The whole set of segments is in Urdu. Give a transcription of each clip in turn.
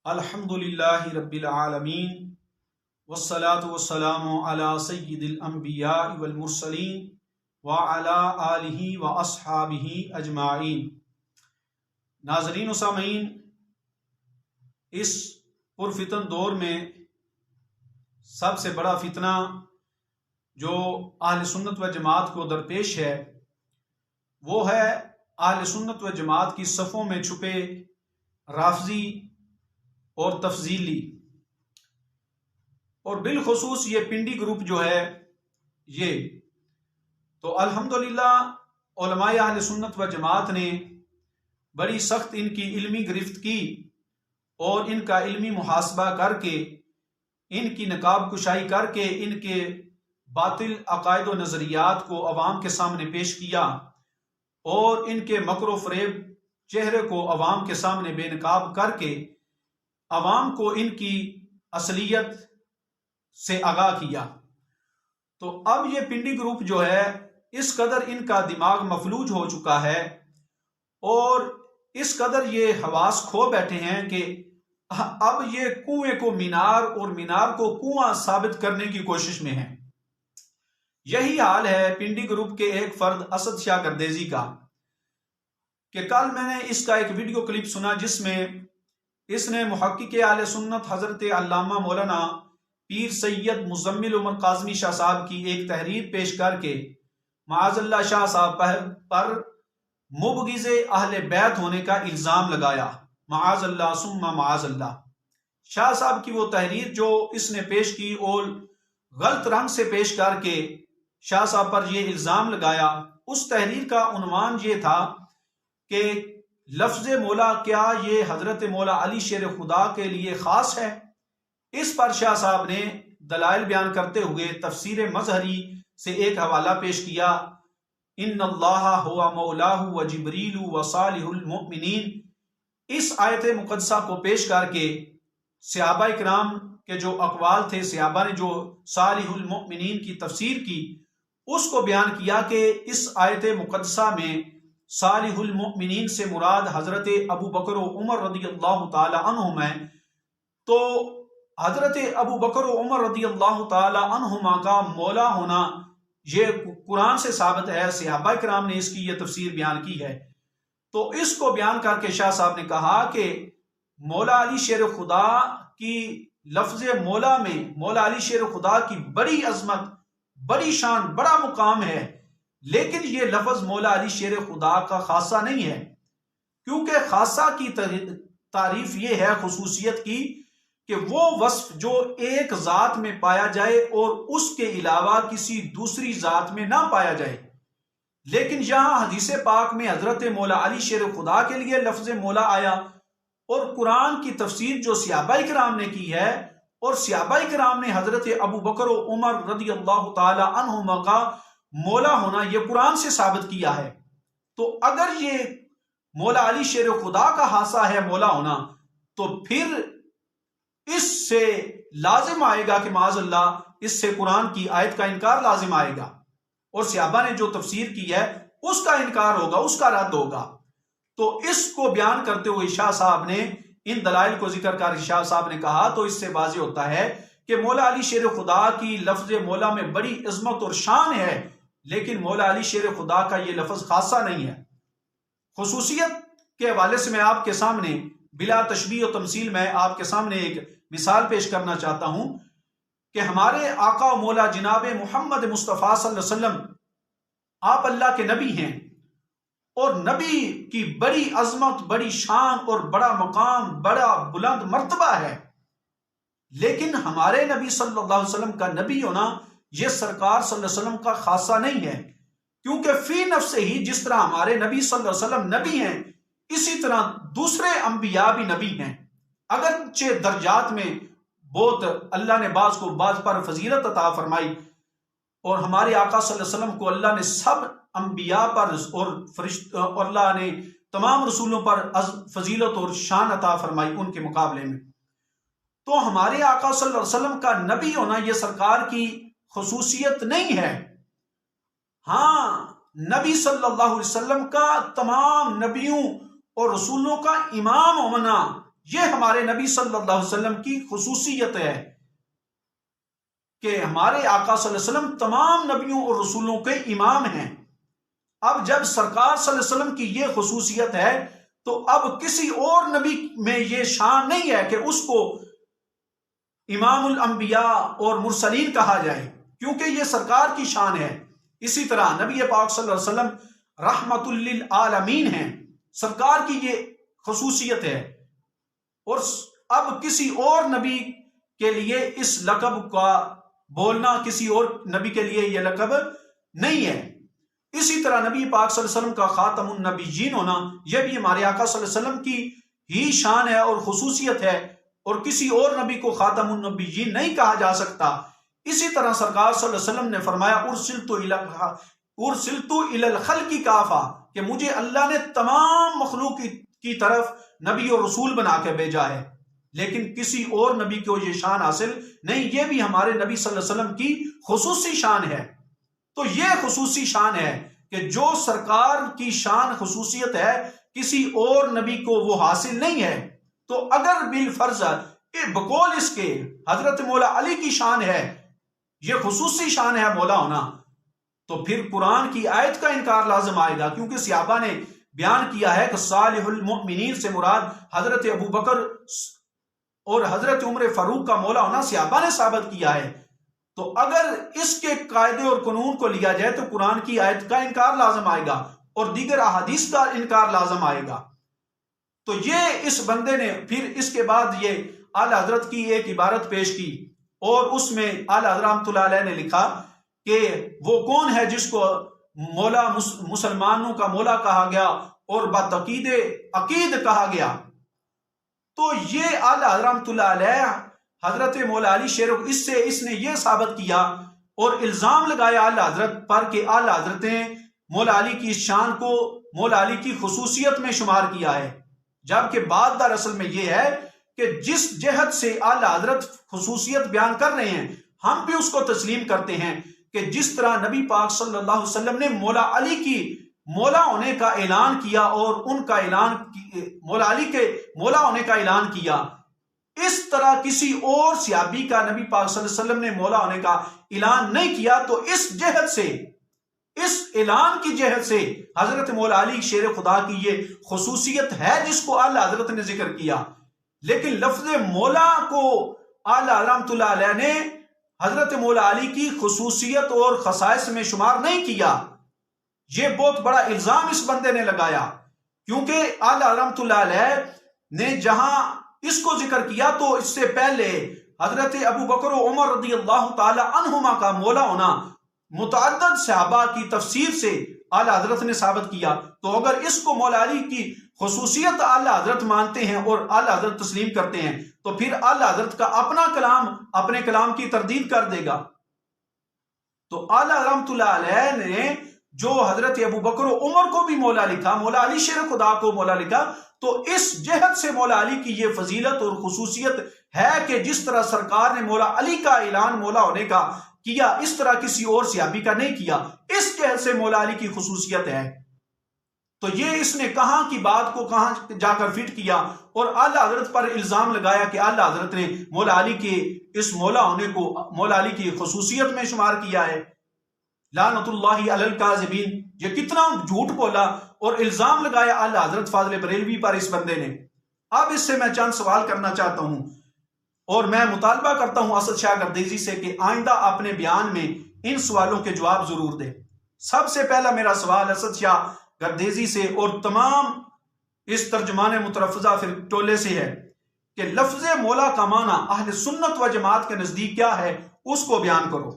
الحمد للہ رب العالمین والصلاة والسلام علی سید الانبیاء والمرسلین وعلی آلہ واصحابہ اجمعین۔ ناظرین و سامعین، اس پرفتن دور میں سب سے بڑا فتنہ جو اہل سنت و جماعت کو درپیش ہے وہ ہے اہل سنت و جماعت کی صفوں میں چھپے رافضی اور تفضیلی، اور بالخصوص یہ پنڈی گروپ جو ہے یہ تو الحمدللہ علماء اہل سنت و جماعت نے بڑی سخت ان کی علمی گرفت کی اور ان کا علمی محاسبہ کر کے ان کی نقاب کشائی کر کے ان کے باطل عقائد و نظریات کو عوام کے سامنے پیش کیا اور ان کے مکر و فریب چہرے کو عوام کے سامنے بے نقاب کر کے عوام کو ان کی اصلیت سے آگاہ کیا۔ تو اب یہ پنڈی گروپ جو ہے اس قدر ان کا دماغ مفلوج ہو چکا ہے اور اس قدر یہ حواس کھو بیٹھے ہیں کہ اب یہ کنویں کو مینار اور مینار کو کنواں ثابت کرنے کی کوشش میں ہیں۔ یہی حال ہے پنڈی گروپ کے ایک فرد اسد شاہ گردیزی کا کہ کل میں نے اس کا ایک ویڈیو کلپ سنا جس میں اس نے محقق اہل سنت حضرت علامہ مولانا پیر سید مزمل عمر کاظمی شاہ صاحب کی ایک تحریر پیش کر کے معاذ اللہ شاہ صاحب پر مبغض اہل بیت ہونے کا الزام لگایا۔ معاذ اللہ ثم معاذ اللہ۔ شاہ صاحب کی وہ تحریر جو اس نے پیش کی اور غلط رنگ سے پیش کر کے شاہ صاحب پر یہ الزام لگایا، اس تحریر کا عنوان یہ تھا کہ لفظ مولا کیا یہ حضرت مولا علی شیر خدا کے لیے خاص ہے؟ اس پر شاہ صاحب نے دلائل بیان کرتے ہوئے تفسیر مظہری سے ایک حوالہ پیش کیا، ان اللہ ہوا مولاہ و جبریل و صالح المؤمنین۔ اس آیت مقدسہ کو پیش کر کے صحابہ کرام کے جو اقوال تھے، صحابہ نے جو صالح المؤمنین کی تفسیر کی اس کو بیان کیا کہ اس آیت مقدسہ میں صالح المؤمنین سے مراد حضرت ابو بکر و عمر رضی اللہ تعالی عنہما ہیں۔ تو حضرت ابو بکر و عمر رضی اللہ تعالی عنہما کا مولا ہونا یہ قرآن سے ثابت ہے، صحابہ کرام نے اس کی یہ تفسیر بیان کی ہے۔ تو اس کو بیان کر کے شاہ صاحب نے کہا کہ مولا علی شیر خدا کی لفظ مولا میں مولا علی شیر خدا کی بڑی عظمت، بڑی شان، بڑا مقام ہے، لیکن یہ لفظ مولا علی شیر خدا کا خاصہ نہیں ہے، کیونکہ خاصہ کی تعریف یہ ہے خصوصیت کی کہ وہ وصف جو ایک ذات میں پایا جائے اور اس کے علاوہ کسی دوسری ذات میں نہ پایا جائے۔ لیکن یہاں حدیث پاک میں حضرت مولا علی شیر خدا کے لیے لفظ مولا آیا اور قرآن کی تفسیر جو صحابہ کرام نے کی ہے اور صحابہ کرام نے حضرت ابو بکر و عمر رضی اللہ تعالی عنہما کا مولا ہونا یہ قرآن سے ثابت کیا ہے۔ تو اگر یہ مولا علی شیر خدا کا خاصہ ہے مولا ہونا، تو پھر اس سے لازم آئے گا کہ معاذ اللہ اس سے قرآن کی آیت کا انکار لازم آئے گا اور صحابہ نے جو تفسیر کی ہے اس کا انکار ہوگا، اس کا رد ہوگا۔ تو اس کو بیان کرتے ہوئے شاہ صاحب نے ان دلائل کو ذکر کر کے شاہ صاحب نے کہا تو اس سے واضح ہوتا ہے کہ مولا علی شیر خدا کی لفظ مولا میں بڑی عظمت اور شان ہے، لیکن مولا علی شیر خدا کا یہ لفظ خاصہ نہیں ہے۔ خصوصیت کے حوالے سے میں آپ کے سامنے بلا تشبیہ و تمثیل میں آپ کے سامنے ایک مثال پیش کرنا چاہتا ہوں کہ ہمارے آقا و مولا جناب محمد مصطفیٰ صلی اللہ علیہ وسلم آپ اللہ کے نبی ہیں اور نبی کی بڑی عظمت، بڑی شان اور بڑا مقام، بڑا بلند مرتبہ ہے، لیکن ہمارے نبی صلی اللہ علیہ وسلم کا نبی ہونا یہ سرکار صلی اللہ علیہ وسلم کا خاصہ نہیں ہے، کیونکہ فی نفس ہی جس طرح ہمارے نبی صلی اللہ علیہ وسلم نبی ہیں اسی طرح دوسرے انبیاء بھی نبی ہیں، اگرچہ درجات میں بہت اللہ نے بعض کو بعض پر فضیلت عطا فرمائی اور ہمارے آقا صلی اللہ علیہ وسلم کو اللہ نے سب انبیاء پر اور اللہ نے تمام رسولوں پر فضیلت اور شان عطا فرمائی ان کے مقابلے میں۔ تو ہمارے آقا صلی اللہ علیہ وسلم کا نبی ہونا یہ سرکار کی خصوصیت نہیں ہے۔ ہاں، نبی صلی اللہ علیہ وسلم کا تمام نبیوں اور رسولوں کا امام ہونا یہ ہمارے نبی صلی اللہ علیہ وسلم کی خصوصیت ہے کہ ہمارے آقا صلی اللہ علیہ وسلم تمام نبیوں اور رسولوں کے امام ہیں۔ اب جب سرکار صلی اللہ علیہ وسلم کی یہ خصوصیت ہے تو اب کسی اور نبی میں یہ شان نہیں ہے کہ اس کو امام الانبیاء اور مرسلین کہا جائے، کیونکہ یہ سرکار کی شان ہے۔ اسی طرح نبی پاک صلی اللہ علیہ وسلم رحمت للعالمین ہیں، سرکار کی یہ خصوصیت ہے، اور اب کسی اور نبی کے لیے اس لقب کا بولنا کسی اور نبی کے لیے یہ لقب نہیں ہے۔ اسی طرح نبی پاک صلی اللہ علیہ وسلم کا خاتم النبیین ہونا یہ بھی ہمارے آقا صلی اللہ علیہ وسلم کی ہی شان ہے اور خصوصیت ہے، اور کسی اور نبی کو خاتم النبیین نہیں کہا جا سکتا۔ اسی طرح سرکار صلی اللہ علیہ وسلم نے فرمایا ارسلت الی الخلق کافہ، کہ مجھے اللہ نے تمام مخلوق کی طرف نبی اور رسول بنا کے بھیجا ہے، لیکن کسی اور نبی کو یہ شان حاصل نہیں۔ یہ بھی ہمارے نبی صلی اللہ علیہ وسلم کی خصوصی شان ہے۔ تو یہ خصوصی شان ہے کہ جو سرکار کی شان خصوصیت ہے کسی اور نبی کو وہ حاصل نہیں ہے۔ تو اگر بالفرض بقول اس کے حضرت مولا علی کی شان ہے، یہ خصوصی شان ہے مولا ہونا، تو پھر قرآن کی آیت کا انکار لازم آئے گا، کیونکہ صحابہ نے بیان کیا ہے کہ صالح المؤمنین سے مراد حضرت ابو بکر اور حضرت عمر فاروق کا مولا ہونا صحابہ نے ثابت کیا ہے۔ تو اگر اس کے قاعدے اور قانون کو لیا جائے تو قرآن کی آیت کا انکار لازم آئے گا اور دیگر احادیث کا انکار لازم آئے گا۔ تو یہ اس بندے نے پھر اس کے بعد یہ اعلی حضرت کی ایک عبارت پیش کی، اور اس میں اعلی حضرت رحمۃ اللہ علیہ نے لکھا کہ وہ کون ہے جس کو مولا مسلمانوں کا مولا کہا گیا اور بتعقید عقید کہا گیا۔ تو یہ اعلی حضرت رحمۃ اللہ علیہ حضرت مولا علی شیر اس نے یہ ثابت کیا اور الزام لگایا اعلی حضرت پر کہ اعلی حضرت نے مولا علی کی اس شان کو مولا علی کی خصوصیت میں شمار کیا ہے، جبکہ بات دراصل میں یہ ہے کہ جس جہت سے اعلی حضرت خصوصیت بیان کر رہے ہیں ہم بھی اس کو تسلیم کرتے ہیں کہ جس طرح نبی پاک صلی اللہ علیہ وسلم نے مولا علی کی مولا ہونے کا اعلان کیا اور ان کا اعلان مولا علی کے مولا ہونے کا اعلان کیا، اس طرح کسی اور صحابی کا نبی پاک صلی اللہ علیہ وسلم نے مولا ہونے کا اعلان نہیں کیا۔ تو اس جہت سے اس اعلان کی جہت سے حضرت مولا علی شیر خدا کی یہ خصوصیت ہے جس کو اعلی حضرت نے ذکر کیا، لیکن لفظ مولا کو اعلی رحمۃ اللہ علیہ نے حضرت مولا علی کی خصوصیت اور خصائص میں شمار نہیں کیا۔ یہ بہت بڑا الزام اس بندے نے لگایا، کیونکہ اعلی رحمۃ اللہ علیہ نے جہاں اس کو ذکر کیا تو اس سے پہلے حضرت ابو بکر و عمر رضی اللہ تعالی عنہما کا مولا ہونا متعدد صحابہ کی تفسیر سے اعلی حضرت نے ثابت کیا۔ تو اگر اس کو مولا علی کی خصوصیت اعلی حضرت مانتے ہیں اور اعلی حضرت تسلیم کرتے ہیں تو پھر اعلی حضرت کا اپنا کلام اپنے کلام کی تردید کر دے گا۔ تو اعلی رحمۃ اللہ علیہ نے جو حضرت ابو بکر و عمر کو بھی مولا لکھا، مولا علی شیر خدا کو مولا لکھا، تو اس جہت سے مولا علی کی یہ فضیلت اور خصوصیت ہے کہ جس طرح سرکار نے مولا علی کا اعلان مولا ہونے کا کیا اس طرح کسی اور صحابی کا نہیں کیا، اس جہت سے مولا علی کی خصوصیت ہے۔ تو یہ اس نے کہاں کی بات کو کہاں جا کر فٹ کیا اور اعلی حضرت پر الزام لگایا کہ اعلی حضرت نے مولا علی کے اس مولا ہونے کو مولا علی کی خصوصیت میں شمار کیا ہے۔ لعنت اللہ علی الکاذبین، یہ کتنا جھوٹ بولا اور الزام لگایا اعلی حضرت فاضل بریلوی پر اس بندے نے۔ اب اس سے میں چند سوال کرنا چاہتا ہوں اور میں مطالبہ کرتا ہوں اسد شاہ گردیزی سے کہ آئندہ اپنے بیان میں ان سوالوں کے جواب ضرور دے۔ سب سے پہلا میرا سوال اسد شاہ گردیزی سے اور تمام اس ترجمان مترفزہ ٹولے سے ہے کہ لفظ مولا کا معنی اہل سنت و جماعت کے نزدیک کیا ہے، اس کو بیان کرو،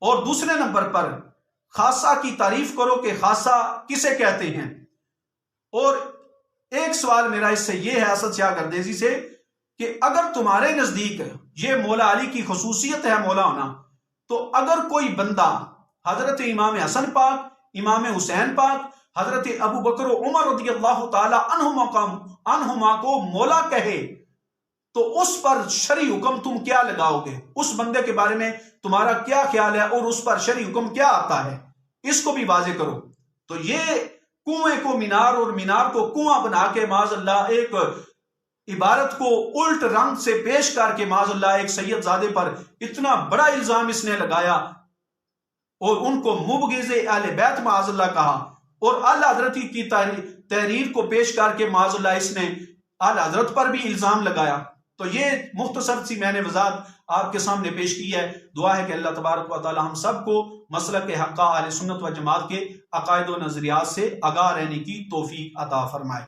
اور دوسرے نمبر پر خاصہ کی تعریف کرو کہ خاصہ کسے کہتے ہیں۔ اور ایک سوال میرا اس سے یہ ہے اسد شاہ گردیزی سے کہ اگر تمہارے نزدیک یہ مولا علی کی خصوصیت ہے مولا ہونا، تو اگر کوئی بندہ حضرت امام حسن پاک، امام حسین پاک، حضرت ابو بکر و عمر رضی اللہ تعالی عنہما کو مولا کہے تو اس پر شرعی حکم تم کیا لگاؤ گے؟ اس بندے کے بارے میں تمہارا کیا خیال ہے اور اس پر شرعی حکم کیا آتا ہے؟ اس کو بھی واضح کرو۔ تو یہ کنویں کو مینار اور مینار کو کنواں بنا کے معاذ اللہ ایک عبارت کو الٹ رنگ سے پیش کر کے معاذ اللہ ایک سید زادے پر اتنا بڑا الزام اس نے لگایا اور ان کو مبغض اہل بیت معاذ اللہ کہا، اور اعلی حضرت کی تحریر کو پیش کر کے معاذ اللہ اس نے اعلی حضرت پر بھی الزام لگایا۔ تو یہ مختصر سی میں نے وضاحت آپ کے سامنے پیش کی ہے۔ دعا ہے کہ اللہ تبارک و تعالی ہم سب کو مسلک حقہ اہل سنت و جماعت کے عقائد و نظریات سے آگاہ رہنے کی توفیق عطا فرمائے۔